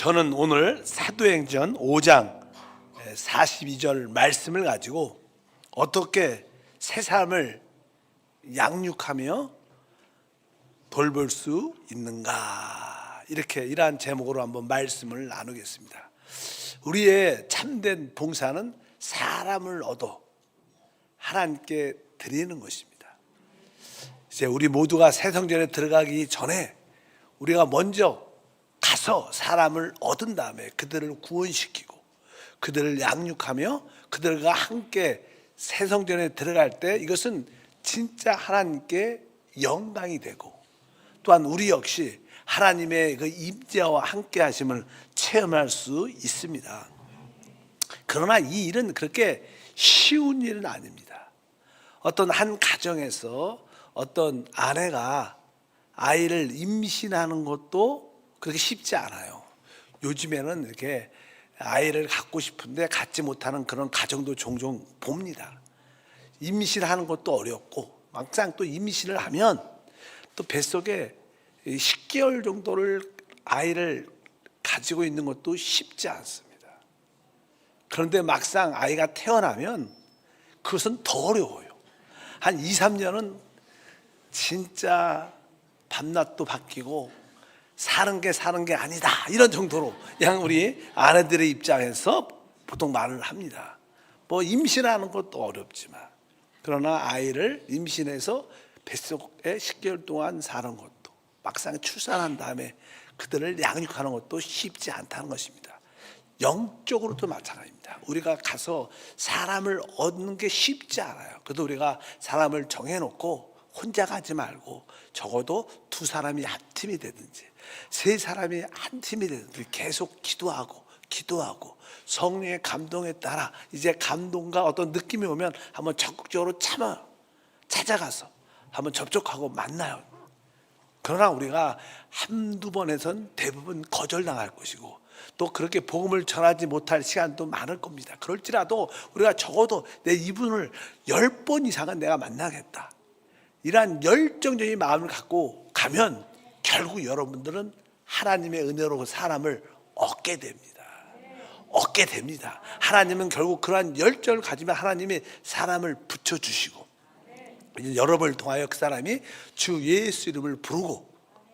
저는 오늘 사도행전 5장 42절 말씀을 가지고 어떻게 새 삶을 양육하며 돌볼 수 있는가, 이러한 제목으로 한번 말씀을 나누겠습니다. 우리의 참된 봉사는 사람을 얻어 하나님께 드리는 것입니다. 이제 우리 모두가 새 성전에 들어가기 전에 우리가 먼저 가서 사람을 얻은 다음에 그들을 구원시키고 그들을 양육하며 그들과 함께 새 성전에 들어갈 때 이것은 진짜 하나님께 영광이 되고, 또한 우리 역시 하나님의 그 임재와 함께 하심을 체험할 수 있습니다. 그러나 이 일은 그렇게 쉬운 일은 아닙니다. 어떤 한 가정에서 어떤 아내가 아이를 임신하는 것도 그렇게 쉽지 않아요. 요즘에는 이렇게 아이를 갖고 싶은데 갖지 못하는 그런 가정도 종종 봅니다. 임신하는 것도 어렵고, 막상 또 임신을 하면 또 뱃속에 10개월 정도를 아이를 가지고 있는 것도 쉽지 않습니다. 그런데 막상 아이가 태어나면 그것은 더 어려워요. 한 2, 3년은 진짜 밤낮도 바뀌고 사는 게 아니다, 이런 정도로 그냥 우리 아내들의 입장에서 보통 말을 합니다. 뭐 임신하는 것도 어렵지만, 그러나 아이를 임신해서 뱃속에 10개월 동안 사는 것도, 막상 출산한 다음에 그들을 양육하는 것도 쉽지 않다는 것입니다. 영적으로도 마찬가지입니다. 우리가 가서 사람을 얻는 게 쉽지 않아요. 그래도 우리가 사람을 정해놓고 혼자 가지 말고 적어도 2사람이 한 팀이 되든지 3사람이 한 팀이 되든지 계속 기도하고 성령의 감동에 따라 이제 감동과 어떤 느낌이 오면 한번 적극적으로 찾아가서 한번 접촉하고 만나요. 그러나 우리가 한두 번에선 대부분 거절당할 것이고, 또 그렇게 복음을 전하지 못할 시간도 많을 겁니다. 그럴지라도 우리가 적어도 내 이분을 10번 이상은 내가 만나겠다, 이러한 열정적인 마음을 갖고 가면 결국 여러분들은 하나님의 은혜로 사람을 얻게 됩니다. 하나님은 결국 그러한 열정을 가지면 하나님이 사람을 붙여주시고, 여러분을 통하여 그 사람이 주 예수 이름을 부르고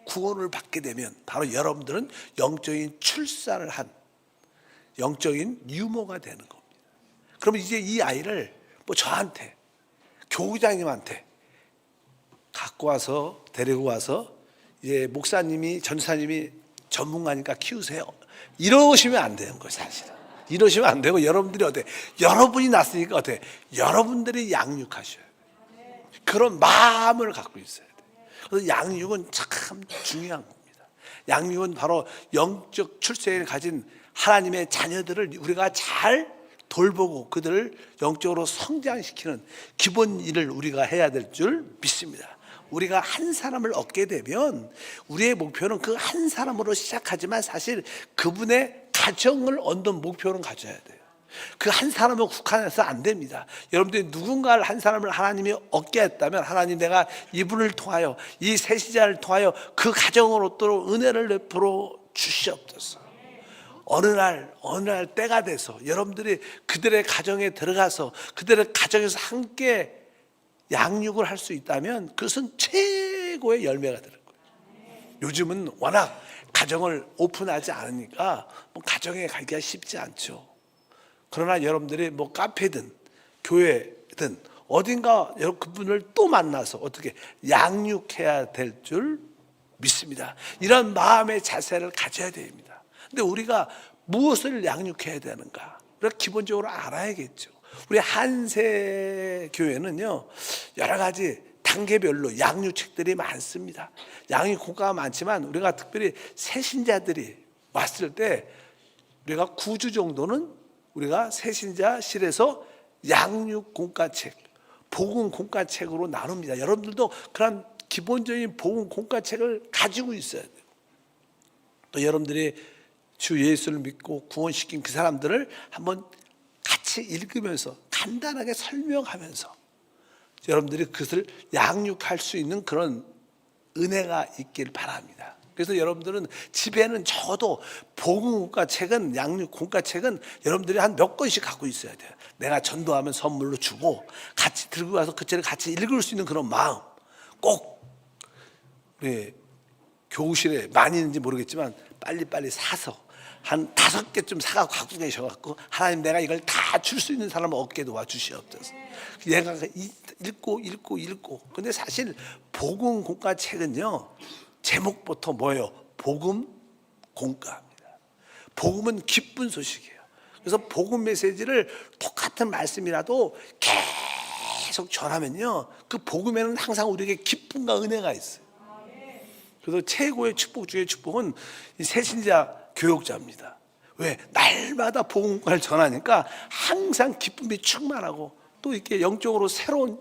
구원을 받게 되면 바로 여러분들은 영적인 출산을 한 영적인 유모가 되는 겁니다. 그러면 이제 이 아이를 뭐 저한테, 교구장님한테 갖고 와서, 데리고 와서 이제 목사님이, 전사님이 전문가니까 키우세요, 이러시면 안 되는 거예요. 사실은 이러시면 안 되고, 여러분들이 어때? 여러분이 낳았으니까 어때? 여러분들이 양육하셔야 돼요. 그런 마음을 갖고 있어야 돼요. 그래서 양육은 참 중요한 겁니다. 양육은 바로 영적 출생을 가진 하나님의 자녀들을 우리가 잘 돌보고 그들을 영적으로 성장시키는 기본 일을 우리가 해야 될 줄 믿습니다. 우리가 한 사람을 얻게 되면 우리의 목표는 그 한 사람으로 시작하지만 사실 그분의 가정을 얻는 목표는 가져야 돼요. 그 한 사람을 국한해서 안 됩니다. 여러분들이 누군가를, 한 사람을 하나님이 얻게 했다면 하나님, 내가 이분을 통하여, 이 세시자를 통하여 그 가정으로 또 은혜를 베풀어 주시옵소서. 어느 날 때가 돼서 여러분들이 그들의 가정에 들어가서 그들의 가정에서 함께 양육을 할 수 있다면 그것은 최고의 열매가 될 거예요. 요즘은 워낙 가정을 오픈하지 않으니까 뭐 가정에 가기가 쉽지 않죠. 그러나 여러분들이 뭐 카페든 교회든 어딘가 그분을 또 만나서 어떻게 양육해야 될 줄 믿습니다. 이런 마음의 자세를 가져야 됩니다. 근데 우리가 무엇을 양육해야 되는가? 우리가 기본적으로 알아야겠죠. 우리 한세 교회는요, 여러 가지 단계별로 양육책들이 많습니다. 양육 공과가 많지만 우리가 특별히 새신자들이 왔을 때 우리가 9주 정도는 우리가 새신자실에서 양육 공과책, 복음 공과책으로 나눕니다. 여러분들도 그런 기본적인 복음 공과책을 가지고 있어야 돼요. 또 여러분들이 주 예수를 믿고 구원시킨 그 사람들을 한번 같이 읽으면서 간단하게 설명하면서 여러분들이 그것을 양육할 수 있는 그런 은혜가 있길 바랍니다. 그래서 여러분들은 집에는 적어도 복음공과책은, 양육공과책은 여러분들이 한 몇 권씩 갖고 있어야 돼요. 내가 전도하면 선물로 주고 같이 들고 가서 그 책을 같이 읽을 수 있는 그런 마음. 꼭 우리 교우실에 많이 있는지 모르겠지만 빨리빨리 사서 한 5개쯤 사갖고 갖고 계셔갖고, 하나님 내가 이걸 다 줄 수 있는 사람을 얻게 도와주시옵소서. 얘가 읽고 근데 사실 복음 공과 책은요, 제목부터 뭐예요? 복음 공과입니다. 복음은 기쁜 소식이에요. 그래서 복음 메시지를 똑같은 말씀이라도 계속 전하면요, 그 복음에는 항상 우리에게 기쁨과 은혜가 있어요. 그래서 최고의 축복 중에 축복은 이 새신자 교육자입니다. 왜? 날마다 복음을 전하니까 항상 기쁨이 충만하고, 또 이렇게 영적으로 새로운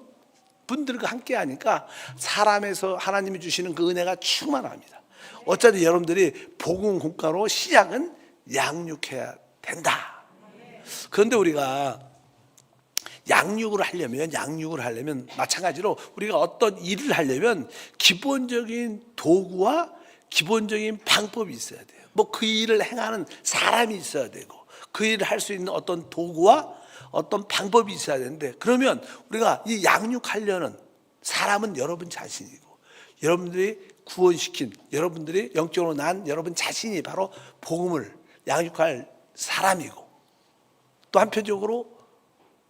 분들과 함께 하니까 사람에서 하나님이 주시는 그 은혜가 충만합니다. 어차피 여러분들이 복음 공과로 시작은 양육해야 된다. 그런데 우리가 양육을 하려면 마찬가지로 우리가 어떤 일을 하려면 기본적인 도구와 기본적인 방법이 있어야 돼요. 뭐 그 일을 행하는 사람이 있어야 되고, 그 일을 할 수 있는 어떤 도구와 어떤 방법이 있어야 되는데, 그러면 우리가 이 양육하려는 사람은 여러분 자신이고, 여러분들이 구원시킨, 여러분들이 영적으로 난 여러분 자신이 바로 복음을 양육할 사람이고, 또 한편적으로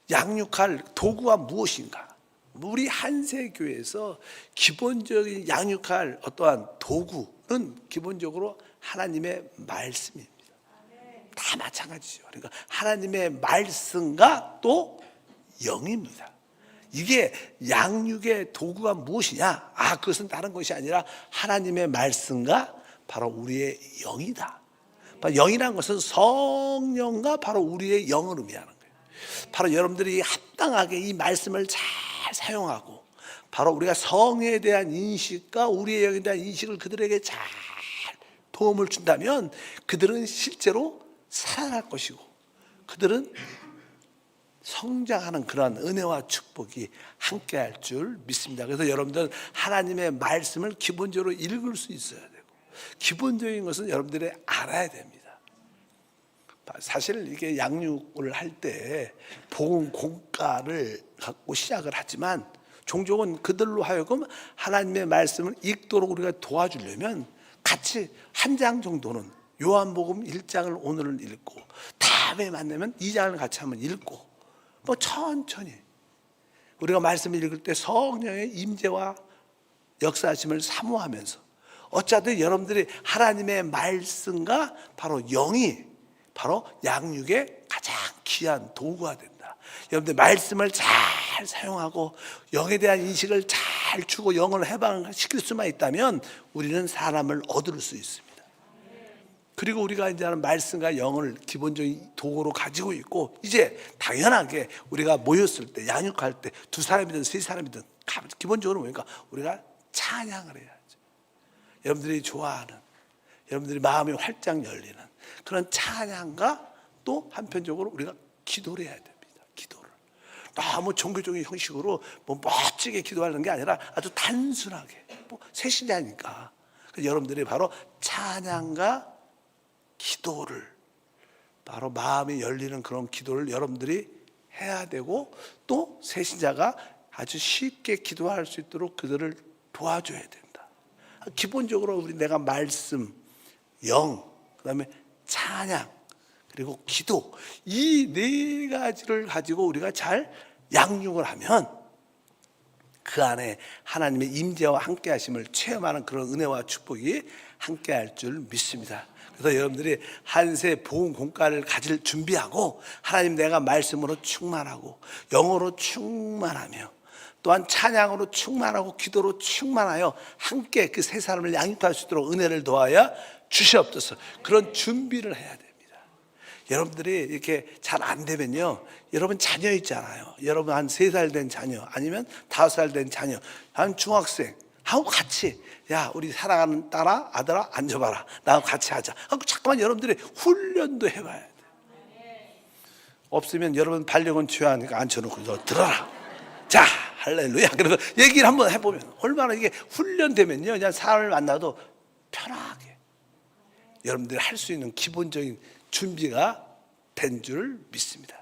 양육할 도구가 무엇인가? 우리 한세교회에서 기본적인 양육할 어떠한 도구는 기본적으로 하나님의 말씀입니다. 다 마찬가지죠. 그러니까 하나님의 말씀과 또 영입니다. 이게 양육의 도구가 무엇이냐? 그것은 다른 것이 아니라 하나님의 말씀과 바로 우리의 영이다. 영이라는 것은 성령과 바로 우리의 영을 의미하는 거예요. 바로 여러분들이 합당하게 이 말씀을 잘 사용하고, 바로 우리가 성에 대한 인식과 우리의 영에 대한 인식을 그들에게 잘 도움을 준다면 그들은 실제로 살아날 것이고, 그들은 성장하는 그러한 은혜와 축복이 함께할 줄 믿습니다. 그래서 여러분들은 하나님의 말씀을 기본적으로 읽을 수 있어야 되고, 기본적인 것은 여러분들이 알아야 됩니다. 사실 이게 양육을 할 때 복음 공과를 갖고 시작을 하지만, 종종은 그들로 하여금 하나님의 말씀을 읽도록 우리가 도와주려면 같이 한 장 정도는 요한복음 1장을 오늘은 읽고, 다음에 만나면 2장을 같이 한번 읽고, 뭐 천천히 우리가 말씀을 읽을 때 성령의 임재와 역사하심을 사모하면서, 어차피 여러분들이 하나님의 말씀과 바로 영이 바로 양육의 가장 귀한 도구가 된다. 여러분들 말씀을 잘 사용하고 영에 대한 인식을 잘 주고 영을 해방시킬 수만 있다면 우리는 사람을 얻을 수 있습니다. 그리고 우리가 이제 말씀과 영을 기본적인 도구로 가지고 있고, 이제 당연하게 우리가 모였을 때, 양육할 때, 2사람이든 3사람이든 기본적으로 뭐니까 우리가 찬양을 해야죠. 여러분들이 좋아하는, 여러분들이 마음이 활짝 열리는 그런 찬양과, 또 한편적으로 우리가 기도를 해야 됩니다. 기도를 너무 종교적인 형식으로 뭐 멋지게 기도하는 게 아니라 아주 단순하게, 뭐 새신자니까 여러분들이 바로 찬양과 기도를, 바로 마음이 열리는 그런 기도를 여러분들이 해야 되고, 또 새신자가 아주 쉽게 기도할 수 있도록 그들을 도와줘야 된다. 기본적으로 우리 내가 말씀, 영, 그다음에 찬양, 그리고 기도, 이 4가지를 가지고 우리가 잘 양육을 하면 그 안에 하나님의 임재와 함께 하심을 체험하는 그런 은혜와 축복이 함께 할 줄 믿습니다. 그래서 여러분들이 한세 복음 공과를 가질 준비하고, 하나님 내가 말씀으로 충만하고 영어로 충만하며 또한 찬양으로 충만하고 기도로 충만하여 함께 그 세 사람을 양육할 수 있도록 은혜를 도하여 주시옵소서. 그런 준비를 해야 됩니다. 여러분들이 이렇게 잘 안 되면요, 여러분 자녀 있잖아요. 여러분 한 3살 된 자녀, 아니면 5살 된 자녀, 한 중학생 하고 같이, 야 우리 사랑하는 딸아, 아들아 앉아봐라, 나하고 같이 하자 하고 잠깐만 여러분들이 훈련도 해봐야 돼. 없으면 여러분 반려견 취하니까 앉혀놓고 너 들어라, 자 할렐루야, 그래서 얘기를 한번 해보면 얼마나 이게 훈련되면요, 그냥 사람을 만나도 편하게 여러분들이 할 수 있는 기본적인 준비가 된 줄 믿습니다.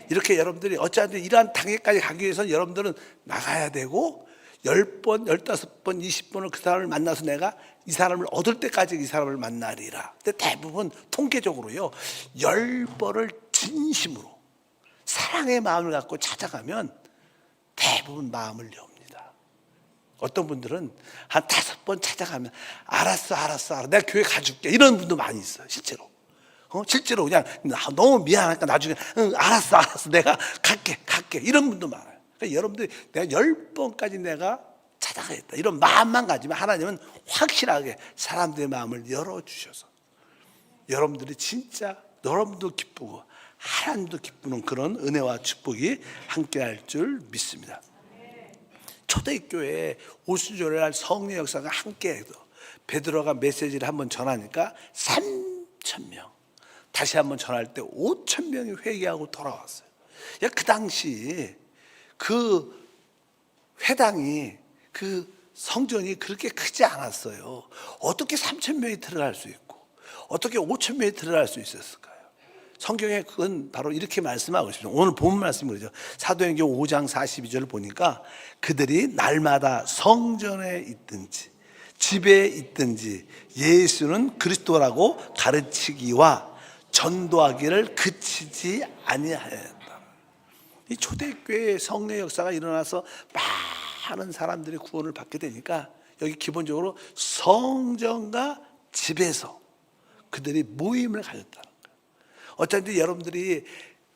이렇게 여러분들이 어찌하든 이러한 단계까지 가기 위해서는 여러분들은 나가야 되고 10번, 15번, 20번을 그 사람을 만나서 내가 이 사람을 얻을 때까지 이 사람을 만나리라. 근데 대부분 통계적으로요 10번을 진심으로 사랑의 마음을 갖고 찾아가면 대부분 마음을 엽니다. 어떤 분들은 한 5번 찾아가면 알았어 내가 교회 가줄게 이런 분도 많이 있어요. 실제로 그냥 너무 미안하니까 나중에 알았어 내가 갈게 이런 분도 많아요. 그러니까 여러분들이 내가 10번까지 내가 찾아가겠다 이런 마음만 가지면 하나님은 확실하게 사람들의 마음을 열어주셔서 여러분들이 진짜 여러분도 기쁘고 하나님도 기쁘는 그런 은혜와 축복이 함께할 줄 믿습니다. 초대교회에 오순절날 성령 역사가 함께해도 베드로가 메시지를 한번 전하니까 3,000명 다시 한번 전할 때 5,000명이 회개하고 돌아왔어요. 그 당시 그 회당이 그 성전이 그렇게 크지 않았어요. 어떻게 3,000명이 들어갈 수 있고 어떻게 5,000명이 들어갈 수 있었을까요? 성경에 그건 바로 이렇게 말씀하고 있습니다. 오늘 본 말씀이 그러죠. 사도행전 5장 42절을 보니까 그들이 날마다 성전에 있든지 집에 있든지 예수는 그리스도라고 가르치기와 전도하기를 그치지 아니하였다. 이 초대교회 성령 역사가 일어나서 많은 사람들이 구원을 받게 되니까 여기 기본적으로 성전과 집에서 그들이 모임을 가졌다는 거예요. 어쩐지 여러분들이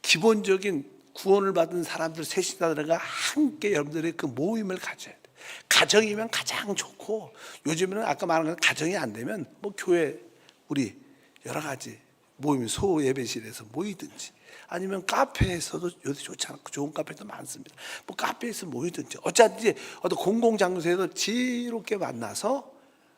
기본적인 구원을 받은 사람들 세신자들과 함께 여러분들이 그 모임을 가져야 돼요. 가정이면 가장 좋고 요즘에는 아까 말한 건 가정이 안 되면 뭐 교회 우리 여러 가지 모임 소예배실에서 모이든지 아니면 카페에서도 요새 좋지 않고 좋은 카페도 많습니다. 뭐 카페에서 모이든지 어쨌든지 어떤 공공장소에서 지혜롭게 만나서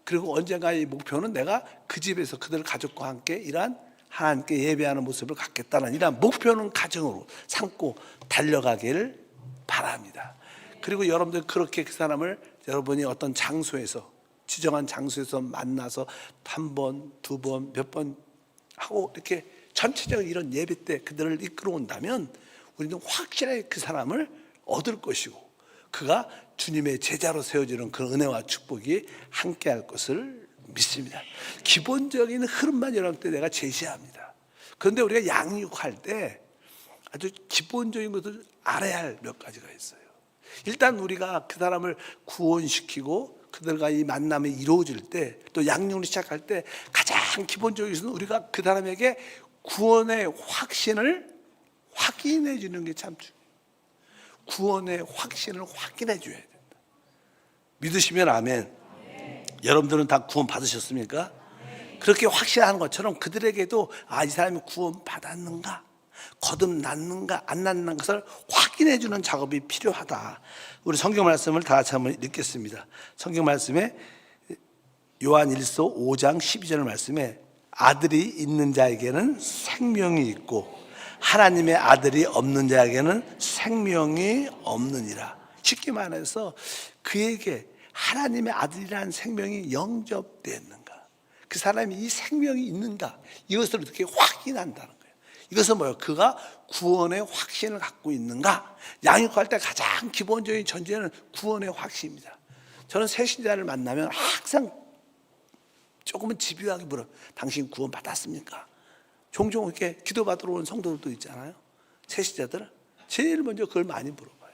그리고 언젠가의 목표는 내가 그 집에서 그들 가족과 함께 이러한 하나님께 예배하는 모습을 갖겠다는 이러한 목표는 가정으로 삼고 달려가기를 바랍니다. 그리고 여러분들 그렇게 그 사람을 여러분이 어떤 장소에서 지정한 장소에서 만나서 한 번, 두 번, 몇 번 하고 이렇게 전체적인 이런 예배 때 그들을 이끌어 온다면 우리는 확실하게 그 사람을 얻을 것이고 그가 주님의 제자로 세워지는 그 은혜와 축복이 함께할 것을 믿습니다. 기본적인 흐름만 여러분께 내가 제시합니다. 그런데 우리가 양육할 때 아주 기본적인 것을 알아야 할 몇 가지가 있어요. 일단 우리가 그 사람을 구원시키고 그들과 이 만남이 이루어질 때 또 양육을 시작할 때 가장 기본적인 것은 우리가 그 사람에게 구원의 확신을 확인해 주는 게 참 중요해요. 구원의 확신을 확인해 줘야 된다. 믿으시면 아멘. 여러분들은 다 구원 받으셨습니까? 그렇게 확신하는 것처럼 그들에게도 이 사람이 구원 받았는가 거듭났는가 안 났는가 것을 확인해 주는 작업이 필요하다. 우리 성경 말씀을 다 같이 한번 읽겠습니다. 성경 말씀에 요한일서 5장 12절 말씀에 아들이 있는 자에게는 생명이 있고 하나님의 아들이 없는 자에게는 생명이 없느니라. 쉽게 말해서 그에게 하나님의 아들이라는 생명이 영접되었는가, 그 사람이 이 생명이 있는가, 이것을 어떻게 확인한다는 거예요. 이것은 뭐예요? 그가 구원의 확신을 갖고 있는가. 양육할 때 가장 기본적인 전제는 구원의 확신입니다. 저는 새신자를 만나면 항상 조금은 집요하게 물어요. 당신 구원 받았습니까? 종종 이렇게 기도받으러 온 성도들도 있잖아요. 새신자들 제일 먼저 그걸 많이 물어봐요.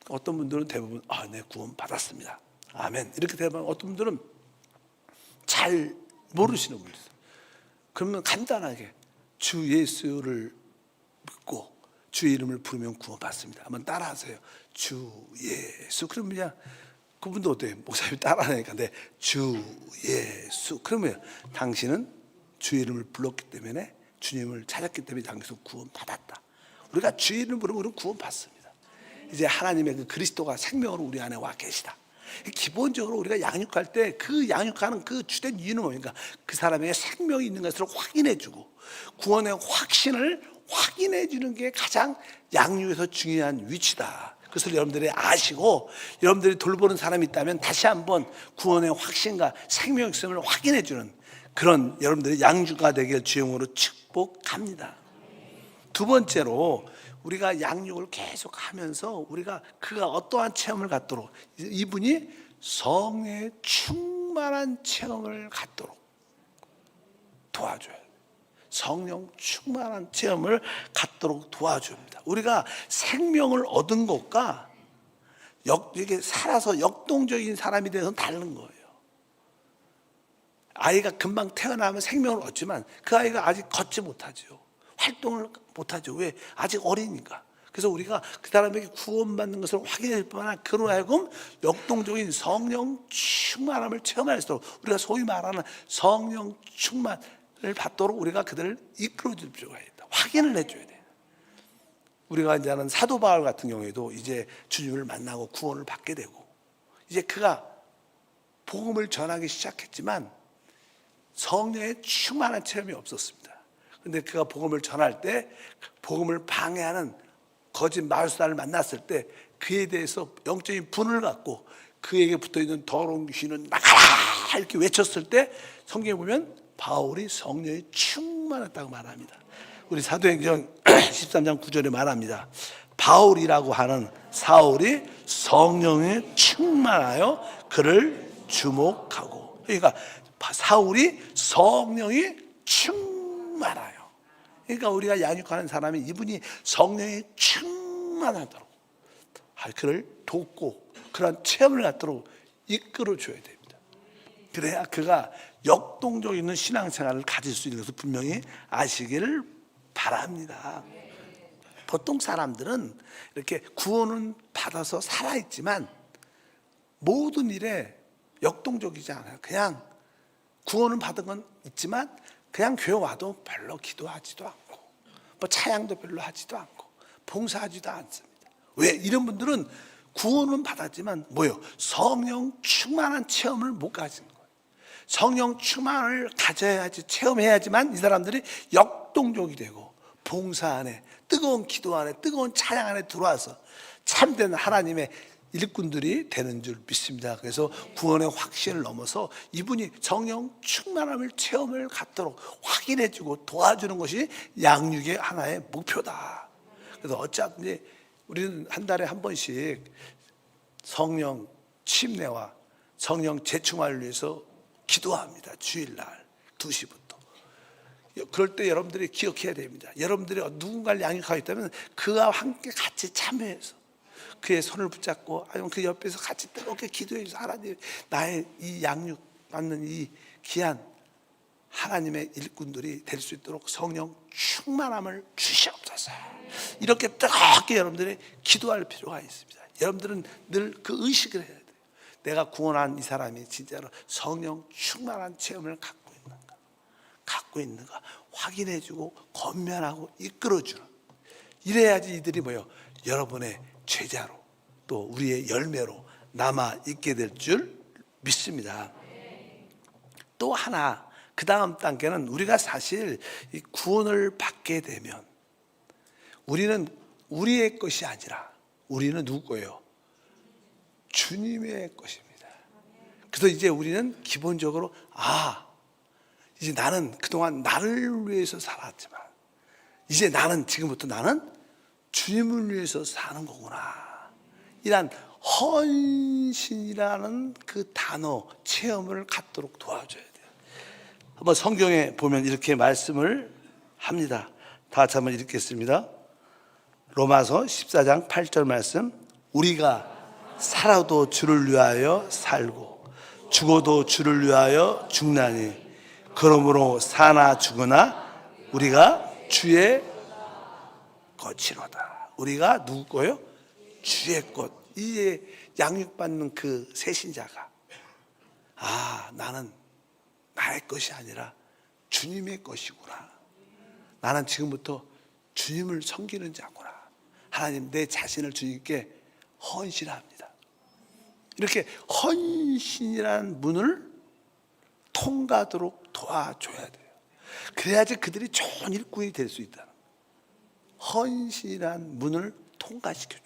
어떤 분들은 대부분 네, 구원 받았습니다, 아멘, 이렇게 되면 어떤 분들은 잘 모르시는 분들 있어요. 그러면 간단하게 주 예수를 믿고 주의 이름을 부르면 구원받습니다. 한번 따라하세요. 주 예수. 그러면 그냥 그분도 어때요? 목사님이 따라하니까 주 예수. 그러면 당신은 주의 이름을 불렀기 때문에 주님을 찾았기 때문에 당신은 구원받았다. 우리가 주의 이름을 부르면 우리는 구원받습니다. 이제 하나님의 그 그리스도가 생명으로 우리 안에 와 계시다. 기본적으로 우리가 양육할 때 그 양육하는 그 주된 이유는 뭡니까? 그 사람에게 생명이 있는 것을 확인해주고 구원의 확신을 확인해주는 게 가장 양육에서 중요한 위치다. 그것을 여러분들이 아시고 여러분들이 돌보는 사람이 있다면 다시 한번 구원의 확신과 생명의 있음을 확인해 주는 그런 여러분들의 양주가 되길 주영으로 축복합니다. 두 번째로 우리가 양육을 계속하면서 우리가 그가 어떠한 체험을 갖도록 이분이 성령의 충만한 체험을 갖도록 도와줘요. 성령 충만한 체험을 갖도록 도와줍니다. 우리가 생명을 얻은 것과 이게 살아서 역동적인 사람이 돼서 다른 거예요. 아이가 금방 태어나면 생명을 얻지만 그 아이가 아직 걷지 못하죠. 활동을 못하죠. 왜? 아직 어리니까. 그래서 우리가 그 사람에게 구원받는 것을 확인할 뿐만 그로 하여금 역동적인 성령 충만함을 체험할 수 있도록 우리가 소위 말하는 성령 충만을 받도록 우리가 그들을 이끌어 줄 필요가 있다. 확인을 해줘야 돼요. 우리가 이제는 사도 바울 같은 경우에도 이제 주님을 만나고 구원을 받게 되고 이제 그가 복음을 전하기 시작했지만 성령의 충만한 체험이 없었습니다. 그런데 그가 복음을 전할 때 복음을 방해하는 거짓 마술사를 만났을 때 그에 대해서 영적인 분을 갖고 그에게 붙어있는 더러운 귀신은 나가라 이렇게 외쳤을 때 성경에 보면 바울이 성령이 충만했다고 말합니다. 우리 사도행전 13장 9절에 말합니다. 바울이라고 하는 사울이 성령에 충만하여 그를 주목하고, 그러니까 사울이 성령이 충만하여, 그러니까 우리가 양육하는 사람이 이분이 성령이 충만하도록 그를 돕고 그런 체험을 갖도록 이끌어 줘야 됩니다. 그래야 그가 역동적 있는 신앙생활을 가질 수 있는 것을 분명히 아시기를 바랍니다. 보통 사람들은 이렇게 구원은 받아서 살아있지만 모든 일에 역동적이지 않아요. 그냥 구원은 받은 건 있지만 그냥 교회 와도 별로 기도하지도 않고 뭐 차양도 별로 하지도 않고 봉사하지도 않습니다. 왜? 이런 분들은 구원은 받았지만 뭐요? 성령 충만한 체험을 못 가진 거예요. 성령 충만을 가져야지, 체험해야지만 이 사람들이 역동적이 되고 봉사 안에, 뜨거운 기도 안에, 뜨거운 찬양 안에 들어와서 참된 하나님의 일꾼들이 되는 줄 믿습니다. 그래서 구원의 확신을 넘어서 이분이 성령 충만함을 체험을 갖도록 확인해주고 도와주는 것이 양육의 하나의 목표다. 그래서 어차피 우리는 한 달에 한 번씩 성령 침례와 성령 재충만을 위해서 기도합니다. 주일날 2시부터. 그럴 때 여러분들이 기억해야 됩니다. 여러분들이 누군가를 양육하고 있다면 그와 함께 같이 참여해서 그의 손을 붙잡고 아니면 그 옆에서 같이 뜨겁게 기도해서 하나님, 나의 이 양육받는 이 귀한 하나님의 일꾼들이 될 수 있도록 성령 충만함을 주시옵소서. 이렇게 뜨겁게 여러분들이 기도할 필요가 있습니다. 여러분들은 늘 그 의식을 해야 돼요. 내가 구원한 이 사람이 진짜로 성령 충만한 체험을 갖고 있는가 확인해주고 권면하고 이끌어주는, 이래야지 이들이 뭐요? 여러분의 제자로 또 우리의 열매로 남아 있게 될 줄 믿습니다. 또 하나, 그 다음 단계는 우리가 사실 이 구원을 받게 되면 우리는 우리의 것이 아니라 우리는 누구 거예요? 주님의 것입니다. 그래서 이제 우리는 기본적으로 이제 나는 그동안 나를 위해서 살았지만 이제 나는 지금부터 나는 주님을 위해서 사는 거구나. 이런 헌신이라는 그 단어 체험을 갖도록 도와줘야 돼요. 한번 성경에 보면 이렇게 말씀을 합니다. 다 같이 한번 읽겠습니다. 로마서 14장 8절 말씀. 우리가 살아도 주를 위하여 살고 죽어도 주를 위하여 죽나니 그러므로 사나 죽으나 우리가 주의 것이로다. 우리가 누구 거요? 주의 것. 이제 양육받는 그 새신자가 나는 나의 것이 아니라 주님의 것이구나. 나는 지금부터 주님을 섬기는 자구나. 하나님, 내 자신을 주님께 헌신합니다. 이렇게 헌신이라는 문을 통과하도록 도와줘야 돼요. 그래야지 그들이 좋은 일꾼이 될 수 있다. 헌신이라는 문을 통과시켜줘.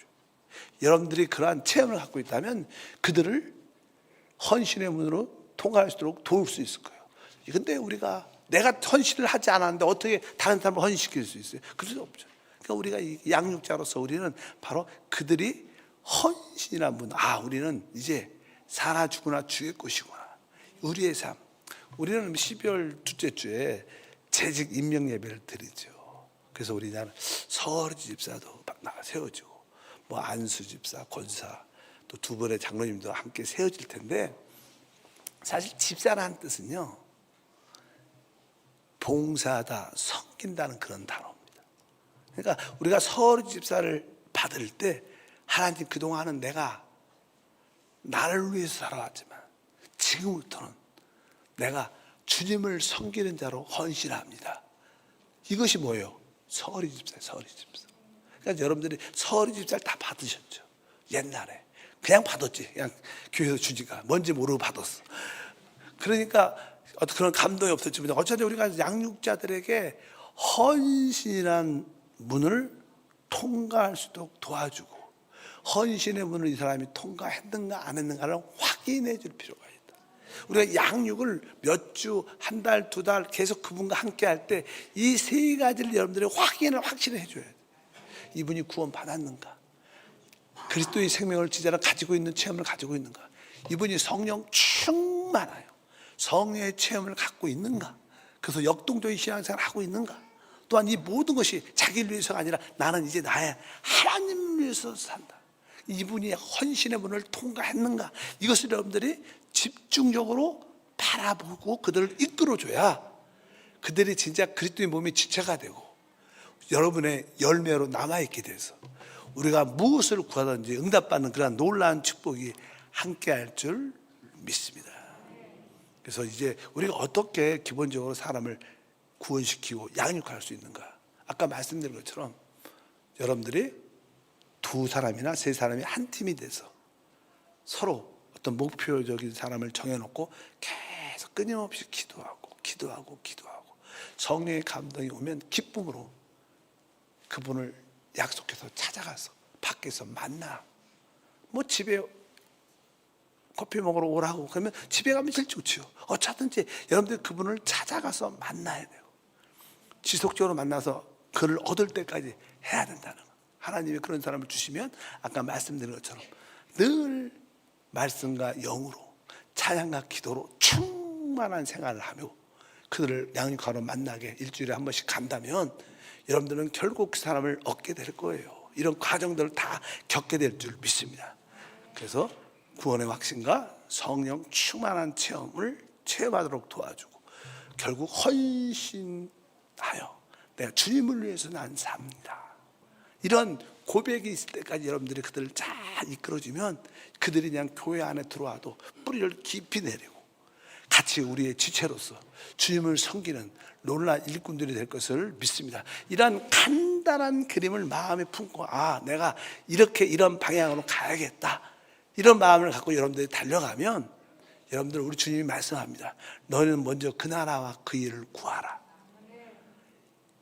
여러분들이 그러한 체험을 갖고 있다면 그들을 헌신의 문으로 통과할 수 있도록 도울 수 있을 거예요. 근데 우리가 내가 헌신을 하지 않았는데 어떻게 다른 사람을 헌신시킬 수 있어요? 그럴 수 없죠. 그러니까 우리가 이 양육자로서 우리는 바로 그들이 헌신이란 문, 우리는 이제 사나 죽으나 주의 것이구나. 우리의 삶. 우리는 12월 둘째 주에 재직 임명 예배를 드리죠. 그래서 우리나라 서리 집사도 세워지고, 뭐 안수 집사, 권사, 또 두 분의 장로님도 함께 세워질 텐데, 사실 집사라는 뜻은요, 봉사하다, 섬긴다는 그런 단어입니다. 그러니까 우리가 서리 집사를 받을 때 하나님, 그동안은 내가 나를 위해서 살아왔지만 지금부터는 내가 주님을 섬기는 자로 헌신합니다. 이것이 뭐예요? 서리 집사, 서리 집사. 그러니까 여러분들이 서리 집사를 다 받으셨죠. 옛날에 그냥 받았지. 그냥 교회에서 주지가 뭔지 모르고 받았어. 그러니까 어떤 그런 감동이 없었지만 어차피 우리가 양육자들에게 헌신이란 문을 통과할 수 있도록 도와주고, 헌신의 문을 이 사람이 통과했는가 안 했는가를 확인해 줄 필요가 있다. 우리가 양육을 몇 주, 한 달, 두 달 계속 그분과 함께 할 때 이 세 가지를 여러분들이 확실히 해줘야 돼. 이분이 구원 받았는가, 그리스도의 생명을 진짜로 가지고 있는 체험을 가지고 있는가, 이분이 성령 충만하여 성령의 체험을 갖고 있는가, 그래서 역동적인 신앙생활을 하고 있는가, 또한 이 모든 것이 자기를 위해서가 아니라 나는 이제 나의 하나님을 위해서 산다, 이분이 헌신의 문을 통과했는가, 이것을 여러분들이 집중적으로 바라보고 그들을 이끌어줘야 그들이 진짜 그리스도의 몸의 지체가 되고 여러분의 열매로 남아있게 돼서 우리가 무엇을 구하든지 응답받는 그런 놀라운 축복이 함께할 줄 믿습니다. 그래서 이제 우리가 어떻게 기본적으로 사람을 구원시키고 양육할 수 있는가, 아까 말씀드린 것처럼 여러분들이 두 사람이나 세 사람이 한 팀이 돼서 서로 어떤 목표적인 사람을 정해놓고 계속 끊임없이 기도하고 성령의 감동이 오면 기쁨으로 그분을 약속해서 찾아가서 밖에서 만나, 뭐 집에 커피 먹으러 오라고 그러면 집에 가면 제일 좋죠. 어쩌든지 여러분들 그분을 찾아가서 만나야 돼요. 지속적으로 만나서 그를 얻을 때까지 해야 된다는 거. 하나님이 그런 사람을 주시면 아까 말씀드린 것처럼 늘 말씀과 영으로 찬양과 기도로 충만한 생활을 하며 그들을 양육하러 만나게 일주일에 한 번씩 간다면 여러분들은 결국 그 사람을 얻게 될 거예요. 이런 과정들을 다 겪게 될 줄 믿습니다. 그래서 구원의 확신과 성령 충만한 체험을 체험하도록 도와주고 결국 헌신하여 내가 주님을 위해서 난 삽니다, 이런 고백이 있을 때까지 여러분들이 그들을 잘 이끌어주면 그들이 그냥 교회 안에 들어와도 뿌리를 깊이 내리고 같이 우리의 지체로서 주님을 섬기는 놀라운 일꾼들이 될 것을 믿습니다. 이러한 간단한 그림을 마음에 품고 내가 이렇게 이런 방향으로 가야겠다, 이런 마음을 갖고 여러분들이 달려가면 여러분들 우리 주님이 말씀합니다. 너희는 먼저 그 나라와 그 일을 구하라.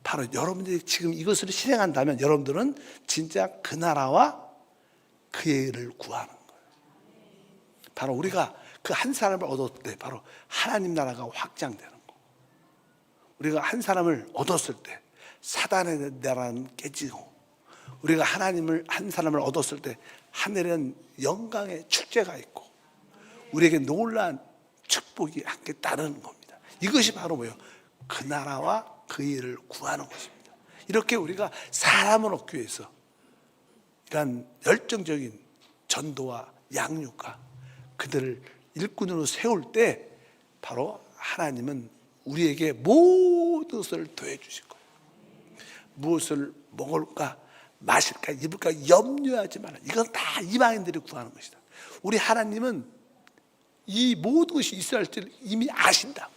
바로 여러분들이 지금 이것을 실행한다면 여러분들은 진짜 그 나라와 그 일을 구하는 거예요. 바로 우리가 그 한 사람을 얻었을 때 바로 하나님 나라가 확장되는 거. 우리가 한 사람을 얻었을 때 사단의 나라는 깨지고, 우리가 하나님을 한 사람을 얻었을 때 하늘엔 영광의 축제가 있고 우리에게 놀라운 축복이 함께 따르는 겁니다. 이것이 바로 뭐예요? 그 나라와 그 일을 구하는 것입니다. 이렇게 우리가 사람을 얻기 위해서 이러한 열정적인 전도와 양육과 그들을 일꾼으로 세울 때 바로 하나님은 우리에게 모든 것을 더해 주실 거예요. 무엇을 먹을까 마실까 입을까 염려하지 마라. 이건 다 이방인들이 구하는 것이다. 우리 하나님은 이 모든 것이 있어야 할 줄 이미 아신다고,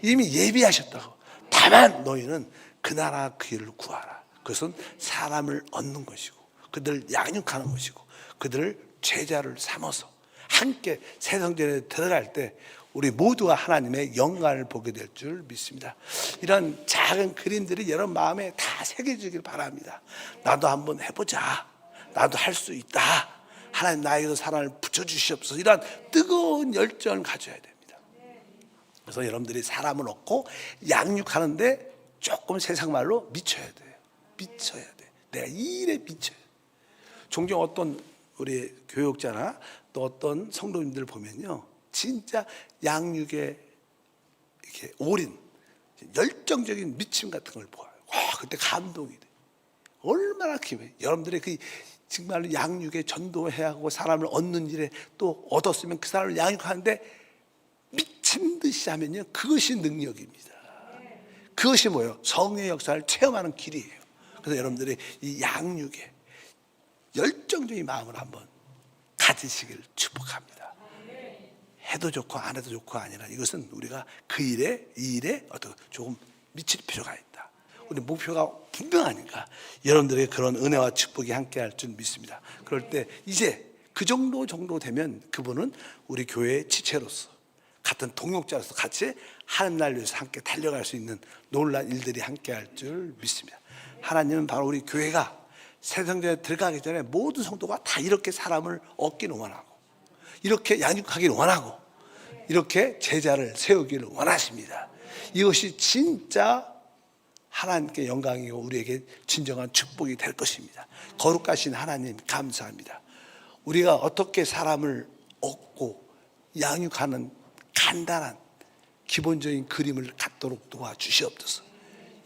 이미 예비하셨다고. 다만 너희는 그 나라 그 일을 구하라. 그것은 사람을 얻는 것이고 그들을 양육하는 것이고 그들을 제자를 삼아서 함께 새성전에 들어갈 때 우리 모두가 하나님의 영광을 보게 될 줄 믿습니다. 이런 작은 그림들이 여러분 마음에 다 새겨지길 바랍니다. 나도 한번 해보자, 나도 할 수 있다. 하나님 나에게도 사랑을 붙여주시옵소서. 이러한 뜨거운 열정을 가져야 됩니다. 그래서 여러분들이 사람을 얻고 양육하는데 조금 세상 말로 미쳐야 돼요. 미쳐야 돼. 내가 이 일에 미쳐야 돼. 종종 어떤 우리 교육자나 또 어떤 성도님들 보면요, 진짜 양육에 이렇게 올인, 열정적인 미침 같은 걸 보아요. 와, 그때 감동이 돼. 얼마나 기회. 여러분들의 그 정말로 양육에 전도해야 하고 사람을 얻는 일에 또 얻었으면 그 사람을 양육하는데 미친 듯이 하면요, 그것이 능력입니다. 그것이 뭐예요? 성령의 역사를 체험하는 길이에요. 그래서 여러분들이 이 양육에 열정적인 마음을 한번 가지시길 축복합니다. 해도 좋고 안 해도 좋고 아니라 이것은 우리가 그 일에, 이 일에 어떤 조금 미칠 필요가 있다. 우리 목표가 분명하니까 여러분들의 그런 은혜와 축복이 함께 할 줄 믿습니다. 그럴 때 이제 그 정도 되면 그분은 우리 교회의 지체로서 같은 동역자로서 같이 하나님 나라를 위해서 함께 달려갈 수 있는 놀라운 일들이 함께 할 줄 믿습니다. 하나님은 바로 우리 교회가 새성전에 들어가기 전에 모든 성도가 다 이렇게 사람을 얻기를 원하고, 이렇게 양육하기를 원하고, 이렇게 제자를 세우기를 원하십니다. 이것이 진짜 하나님께 영광이고 우리에게 진정한 축복이 될 것입니다. 거룩하신 하나님 감사합니다. 우리가 어떻게 사람을 얻고 양육하는 간단한 기본적인 그림을 갖도록 도와주시옵소서.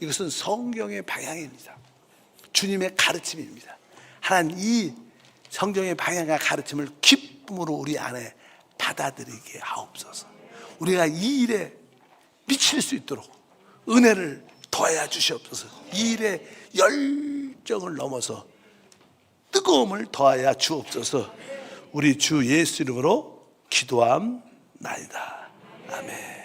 이것은 성경의 방향입니다. 주님의 가르침입니다. 하나님 이 성경의 방향과 가르침을 기쁨으로 우리 안에 받아들이게 하옵소서. 우리가 이 일에 미칠 수 있도록 은혜를 더해 주시옵소서. 이 일에 열정을 넘어서 뜨거움을 더하여 주옵소서. 우리 주 예수 이름으로 기도함나이다. 아멘.